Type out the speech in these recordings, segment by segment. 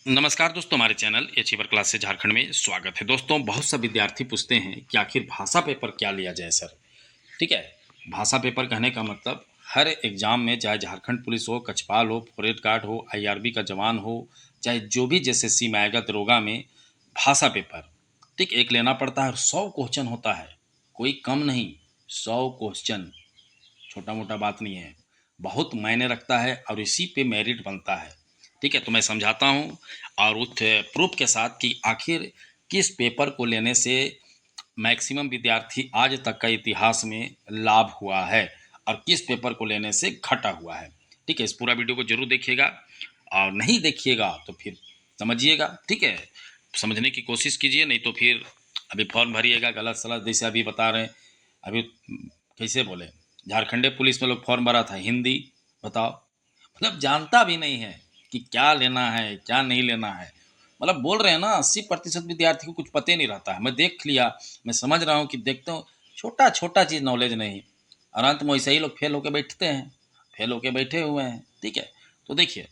नमस्कार दोस्तों, हमारे चैनल अचीवर क्लास से झारखंड में स्वागत है। दोस्तों, बहुत सा विद्यार्थी पूछते हैं कि आखिर भाषा पेपर क्या लिया जाए सर। ठीक है, भाषा पेपर कहने का मतलब हर एग्जाम में, चाहे झारखंड पुलिस हो, कछपाल हो, फॉरेस्ट गार्ड हो, आईआरबी का जवान हो, चाहे जो भी एसएससी में आएगा दरोगा में, भाषा पेपर ठीक एक लेना पड़ता है और 100 क्वेश्चन होता है। कोई कम नहीं, 100 क्वेश्चन छोटा मोटा बात नहीं है, बहुत मायने रखता है और इसी पे मेरिट बनता है। ठीक है, तो मैं समझाता हूँ और उस प्रूफ के साथ कि आखिर किस पेपर को लेने से मैक्सिमम विद्यार्थी आज तक का इतिहास में लाभ हुआ है और किस पेपर को लेने से घटा हुआ है। ठीक है, इस पूरा वीडियो को जरूर देखिएगा और नहीं देखिएगा तो फिर समझिएगा। ठीक है, समझने की कोशिश कीजिए, नहीं तो फिर अभी फॉर्म भरिएगा गलत सलत, जैसे अभी बता रहे हैं। अभी कैसे बोले, झारखंडे पुलिस में लोग फॉर्म भरा था हिंदी, बताओ, मतलब जानता भी नहीं है कि क्या लेना है क्या नहीं लेना है। मतलब बोल रहे हैं ना, 80% विद्यार्थी को कुछ पता ही नहीं रहता है। मैं देख लिया, मैं समझ रहा हूँ कि देखता हूँ, छोटा छोटा चीज़ नॉलेज नहीं, और अंत में वैसे ही लोग फेल होके बैठते हैं, फेल होके बैठे हुए हैं। ठीक है, तो देखिए,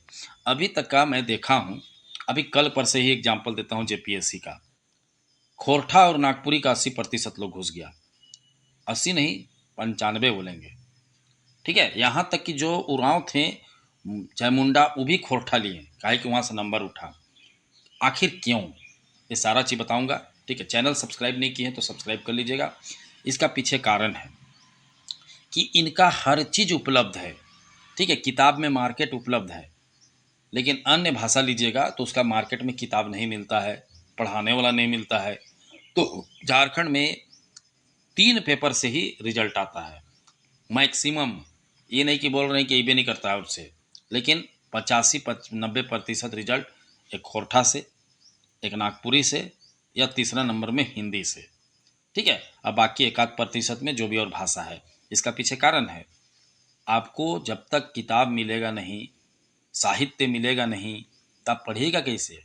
अभी तक का मैं देखा हूँ, अभी कल पर से ही एग्जाम्पल देता हूँ जेपीएससी का। खोरठा और नागपुरी का 80% लोग घुस गया, 80 नहीं 95 बोलेंगे। ठीक है, यहाँ तक कि जो उरांव थे, चाहे मुंडा, वो भी खोरठा लिए, काहे कि वहाँ से नंबर उठा। आखिर क्यों, ये सारा चीज़ बताऊंगा। ठीक है, चैनल सब्सक्राइब नहीं किए हैं तो सब्सक्राइब कर लीजिएगा। इसका पीछे कारण है कि इनका हर चीज़ उपलब्ध है। ठीक है, किताब में मार्केट उपलब्ध है, लेकिन अन्य भाषा लीजिएगा तो उसका मार्केट में किताब नहीं मिलता है, पढ़ाने वाला नहीं मिलता है। तो झारखंड में 3 पेपर से ही रिजल्ट आता है मैक्सिमम। ये नहीं कि बोल रहे हैं कि ये भी नहीं करता है उससे, लेकिन 85-90% रिजल्ट एक खोरठा से, एक नागपुरी से, या तीसरा नंबर में हिंदी से। ठीक है, अब बाकी 1-8% में जो भी और भाषा है। इसका पीछे कारण है, आपको जब तक किताब मिलेगा नहीं, साहित्य मिलेगा नहीं, तब पढ़िएगा कैसे।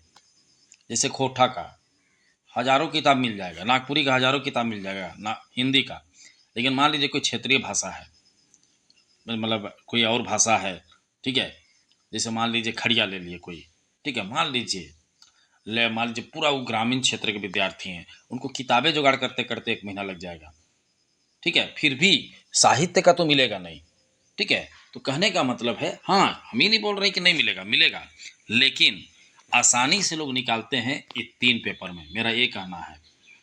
जैसे खोरठा का हजारों किताब मिल जाएगा, नागपुरी का हजारों किताब मिल जाएगा ना, हिंदी का, लेकिन मान लीजिए कोई क्षेत्रीय भाषा है, मतलब कोई और भाषा है। ठीक है, जैसे मान लीजिए खड़िया ले लिए कोई, ठीक है, मान लीजिए पूरा वो ग्रामीण क्षेत्र के विद्यार्थी हैं, उनको किताबें जुगाड़ करते करते 1 महीना लग जाएगा। ठीक है, फिर भी साहित्य का तो मिलेगा नहीं। ठीक है, तो कहने का मतलब है, हाँ, हम ही नहीं बोल रहे कि नहीं मिलेगा, मिलेगा, लेकिन आसानी से लोग निकालते हैं ये 3 पेपर में, मेरा ये कहना है।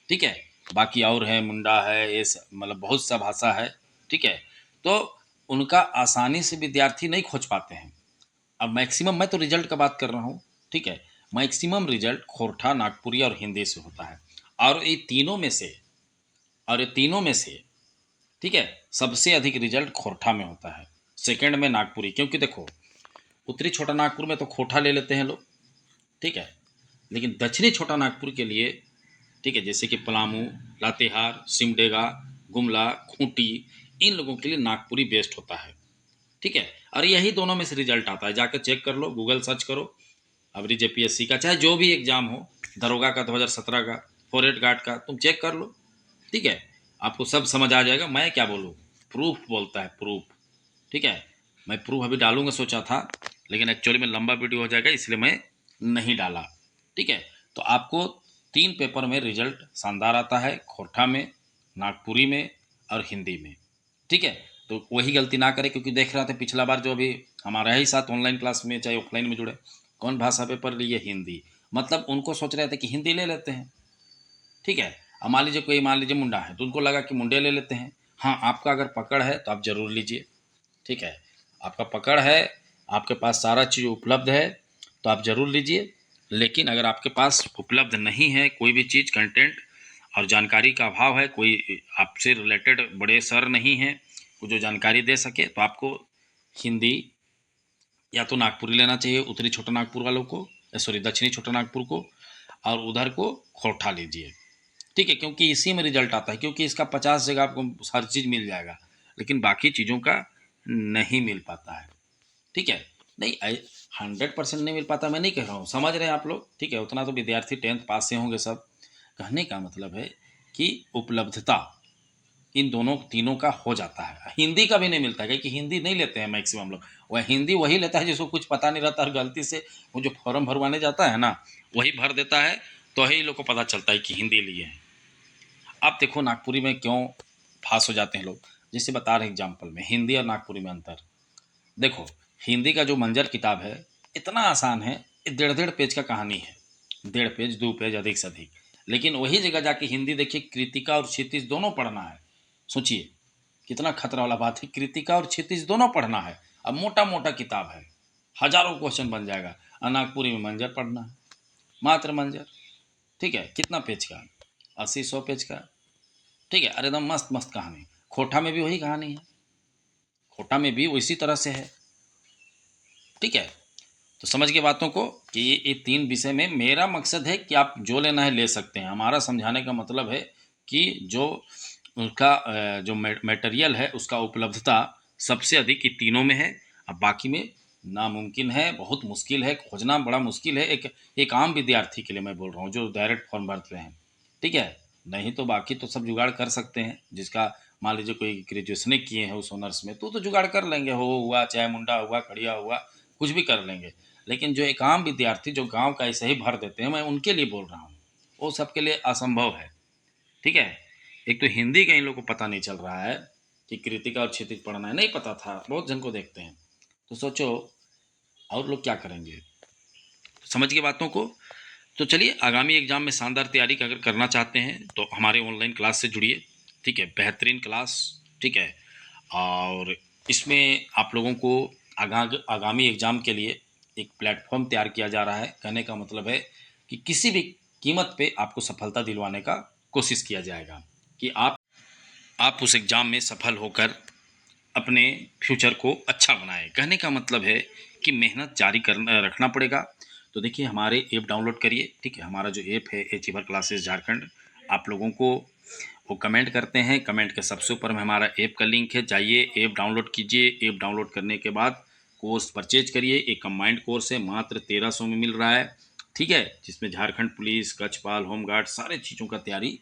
ठीक है, बाकी और है, मुंडा है, ये मतलब बहुत सा भाषा है। ठीक है, तो उनका आसानी से विद्यार्थी नहीं खोज पाते हैं। अब मैक्सिमम, मैं तो रिजल्ट का बात कर रहा हूँ। ठीक है, मैक्सिमम रिजल्ट खोरठा, नागपुरी और हिंदी से होता है। और ये तीनों में से और ये तीनों में से ठीक है, सबसे अधिक रिजल्ट खोरठा में होता है, सेकंड में नागपुरी। क्योंकि देखो, उत्तरी छोटा नागपुर में तो खोरठा ले लेते हैं लोग। ठीक है, लेकिन दक्षिणी छोटा नागपुर के लिए, ठीक है, जैसे कि पलामू, लातेहार, सिमडेगा, गुमला, खूंटी, इन लोगों के लिए नागपुरी बेस्ट होता है। ठीक है, और यही दोनों में से रिजल्ट आता है, जाकर चेक कर लो, गूगल सर्च करो। अवरी जेपीएससी का चाहे जो भी एग्जाम हो, दरोगा का 2017 का, फॉरेस्ट गार्ड का, तुम चेक कर लो। ठीक है, आपको सब समझ आ जाएगा। मैं क्या बोलूँ, प्रूफ बोलता है, प्रूफ। ठीक है, मैं प्रूफ अभी डालूंगा सोचा था, लेकिन एक्चुअली में लंबा वीडियो हो जाएगा, इसलिए मैं नहीं डाला। ठीक है, तो आपको 3 पेपर में रिजल्ट शानदार आता है, खोरठा में, नागपुरी में और हिंदी में। ठीक है, तो वही गलती ना करें, क्योंकि देख रहा था पिछला बार जो अभी हमारा ही साथ ऑनलाइन क्लास में चाहे ऑफलाइन में जुड़े, कौन भाषा पेपर लिए, हिंदी। मतलब उनको सोच रहे थे कि हिंदी ले लेते हैं। ठीक है, अब मान लीजिए कोई, मान लीजिए मुंडा है, तो उनको लगा कि मुंडे ले लेते हैं। हाँ, आपका अगर पकड़ है तो आप जरूर लीजिए। ठीक है, आपका पकड़ है, आपके पास सारा चीज़ उपलब्ध है, तो आप ज़रूर लीजिए। लेकिन अगर आपके पास उपलब्ध नहीं है कोई भी चीज़, कंटेंट और जानकारी का अभाव है, कोई आपसे रिलेटेड बड़े सर नहीं हैं वो जो जानकारी दे सके, तो आपको हिंदी या तो नागपुरी लेना चाहिए, उत्तरी छोटा नागपुर वालों को, सॉरी दक्षिणी छोटा नागपुर को, और उधर को खोरठा लीजिए। ठीक है, क्योंकि इसी में रिजल्ट आता है, क्योंकि इसका 50 जगह आपको हर चीज़ मिल जाएगा, लेकिन बाकी चीज़ों का नहीं मिल पाता है। ठीक है, नहीं, 100% नहीं मिल पाता, मैं नहीं कह रहा हूँ, समझ रहे हैं आप लोग। ठीक है, उतना तो विद्यार्थी 10th पास से होंगे सब। कहने का मतलब है कि उपलब्धता, इन दोनों तीनों का हो जाता है। हिंदी का भी नहीं मिलता है, क्योंकि हिंदी नहीं लेते हैं मैक्सिमम लोग। वह हिंदी वही लेता है जिसको कुछ पता नहीं रहता, और गलती से वो जो फॉर्म भरवाने जाता है ना, वही भर देता है, तो ही लोग को पता चलता है कि हिंदी लिए हैं। अब देखो नागपुरी में क्यों पास हो जाते हैं लोग, जैसे बता रहे एग्जाम्पल में हिंदी और नागपुरी में अंतर। देखो, हिंदी का जो मंजर किताब है इतना आसान है, 1.5 पेज का कहानी है, 1.5 पेज 2 पेज अधिक से अधिक। लेकिन वही जगह जाके हिंदी देखिए, कृतिका और क्षितिज दोनों पढ़ना है। सोचिए कितना खतरा वाला बात है, कृतिका और क्षितिज दोनों पढ़ना है। अब मोटा मोटा किताब है, हजारों क्वेश्चन बन जाएगा। और नागपुरी में मंजर पढ़ना है, मात्र मंजर, ठीक है, कितना पेज का, 80-100 पेज का, ठीक है। अरे एकदम मस्त मस्त कहानी। खोटा में भी वही कहानी है, खोटा में भी उसी तरह से है, ठीक है। तो समझ के बातों को कि ये 3 विषय में मेरा मकसद है कि आप जो लेना है ले सकते हैं। हमारा समझाने का मतलब है कि जो उनका जो मटेरियल है उसका उपलब्धता सबसे अधिक ये तीनों में है। अब बाकी में नामुमकिन है, बहुत मुश्किल है, खोजना बड़ा मुश्किल है एक आम विद्यार्थी के लिए मैं बोल रहा हूँ जो डायरेक्ट फॉर्म भरते हैं, ठीक है। नहीं तो बाकी तो सब जुगाड़ कर सकते हैं, जिसका मान लीजिए कोई ग्रेजुएशन किए हैं उस ऑनर्स में, तो जुगाड़ कर लेंगे, हो हुआ चाहे मुंडा हुआ खड़िया हुआ, कुछ भी कर लेंगे। लेकिन जो एक आम विद्यार्थी जो गांव का ऐसे ही भर देते हैं, मैं उनके लिए बोल रहा हूँ, वो सबके लिए असंभव है, ठीक है। एक तो हिंदी का इन लोगों को पता नहीं चल रहा है कि कृतिका और क्षितिज पढ़ना है, नहीं पता था, बहुत जन को देखते हैं, तो सोचो और लोग क्या करेंगे। समझ के बातों को। तो चलिए, आगामी एग्जाम में शानदार तैयारी अगर करना चाहते हैं तो हमारे ऑनलाइन क्लास से जुड़िए, ठीक है, बेहतरीन क्लास, ठीक है। और इसमें आप लोगों को आगामी एग्ज़ाम के लिए एक प्लेटफॉर्म तैयार किया जा रहा है। कहने का मतलब है कि किसी भी कीमत पे आपको सफलता दिलवाने का कोशिश किया जाएगा, कि आप उस एग्ज़ाम में सफल होकर अपने फ्यूचर को अच्छा बनाएं। कहने का मतलब है कि मेहनत जारी करना रखना पड़ेगा। तो देखिए, हमारे ऐप डाउनलोड करिए, ठीक है। हमारा जो ऐप है अचीवर क्लासेस झारखंड, आप लोगों को वो कमेंट करते हैं, कमेंट के सबसे ऊपर में हमारा ऐप का लिंक है, जाइए ऐप डाउनलोड कीजिए। ऐप डाउनलोड करने के बाद कोर्स परचेज करिए। एक कंबाइंड कोर्स है, मात्र 1300 में मिल रहा है, ठीक है, जिसमें झारखंड पुलिस, कक्षपाल, होमगार्ड सारे चीज़ों का तैयारी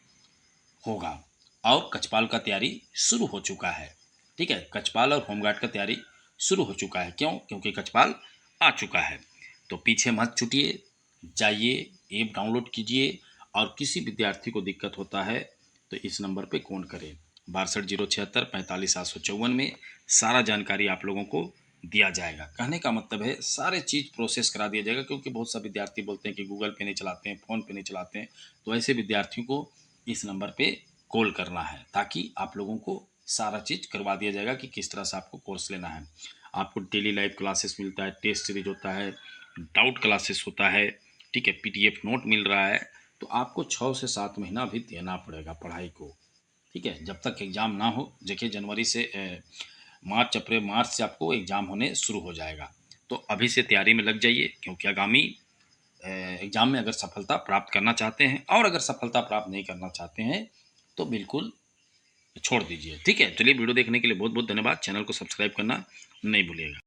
होगा। और कक्षपाल का तैयारी शुरू हो चुका है, ठीक है, कक्षपाल और होमगार्ड का तैयारी शुरू हो चुका है। क्यों? क्योंकि कक्षपाल आ चुका है। तो पीछे मत छूटिए, जाइए ऐप डाउनलोड कीजिए। और किसी विद्यार्थी को दिक्कत होता है तो इस नंबर पे कॉल करें, 62 076 45 754 में सारा जानकारी आप लोगों को दिया जाएगा। कहने का मतलब है सारे चीज़ प्रोसेस करा दिया जाएगा, क्योंकि बहुत सा विद्यार्थी बोलते हैं कि गूगल पे नहीं चलाते हैं, फ़ोन पे नहीं चलाते हैं, तो ऐसे विद्यार्थियों को इस नंबर पे कॉल करना है, ताकि आप लोगों को सारा चीज़ करवा दिया जाएगा कि किस तरह से आपको कोर्स लेना है। आपको डेली लाइव क्लासेस मिलता है, टेस्ट सीरीज होता है, डाउट क्लासेस होता है, ठीक है, पीडीएफ नोट मिल रहा है। तो आपको 6 से 7 महीना भी देना पड़ेगा पढ़ाई को, ठीक है, जब तक एग्ज़ाम ना हो। देखिए, जनवरी से मार्च से आपको एग्ज़ाम होने शुरू हो जाएगा। तो अभी से तैयारी में लग जाइए, क्योंकि आगामी एग्ज़ाम में अगर सफलता प्राप्त करना चाहते हैं, और अगर सफलता प्राप्त नहीं करना चाहते हैं तो बिल्कुल छोड़ दीजिए, ठीक है। चलिए, वीडियो देखने के लिए बहुत बहुत धन्यवाद। चैनल को सब्सक्राइब करना नहीं भूलिएगा।